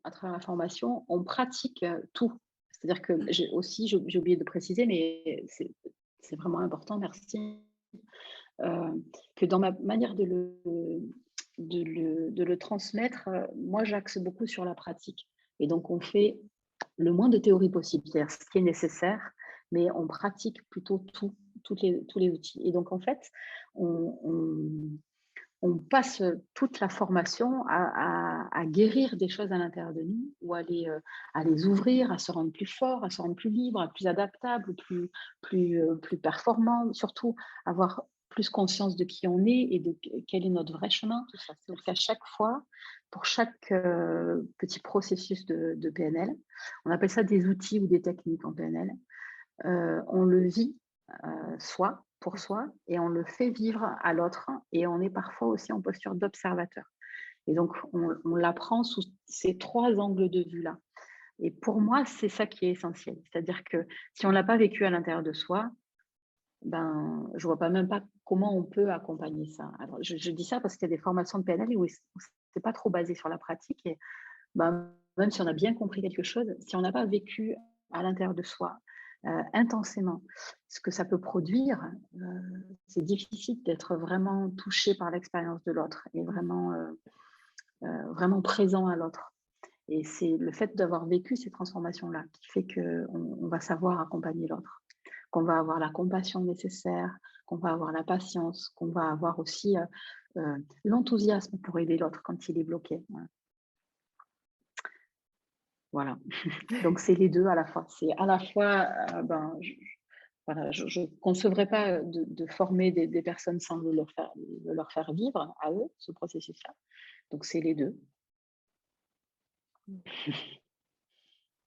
à travers la formation, on pratique tout. C'est-à-dire que j'ai oublié de préciser, mais c'est vraiment important, merci, que dans ma manière de le transmettre, moi, j'axe beaucoup sur la pratique. Et donc, on fait le moins de théorie possible, c'est-à-dire ce qui est nécessaire, mais on pratique plutôt tous les outils. Et donc, en fait, on passe toute la formation à guérir des choses à l'intérieur de nous ou à les ouvrir, à se rendre plus fort, à se rendre plus libre, plus adaptable, plus performant, surtout avoir plus conscience de qui on est et de quel est notre vrai chemin. Tout à fait. C'est-à-dire qu'à chaque fois, pour chaque petit processus de PNL, on appelle ça des outils ou des techniques en PNL, on le vit soi, pour soi, et on le fait vivre à l'autre. Et on est parfois aussi en posture d'observateur. Et donc, on l'apprend sous ces trois angles de vue-là. Et pour moi, c'est ça qui est essentiel. C'est-à-dire que si on ne l'a pas vécu à l'intérieur de soi, ben, je vois pas même pas comment on peut accompagner ça. Alors, je dis ça parce qu'il y a des formations de PNL où c'est pas trop basé sur la pratique. Et ben, même si on a bien compris quelque chose, si on n'a pas vécu à l'intérieur de soi, intensément, ce que ça peut produire, c'est difficile d'être vraiment touché par l'expérience de l'autre et vraiment présent à l'autre. Et c'est le fait d'avoir vécu ces transformations-là qui fait qu'on va savoir accompagner l'autre, qu'on va avoir la compassion nécessaire, qu'on va avoir la patience, qu'on va avoir aussi l'enthousiasme pour aider l'autre quand il est bloqué. Voilà. Voilà. Donc c'est les 2 à la fois. C'est à la fois, ben, voilà, je concevrais pas de former des personnes sans le leur faire vivre à eux, ce processus-là. Donc c'est les 2.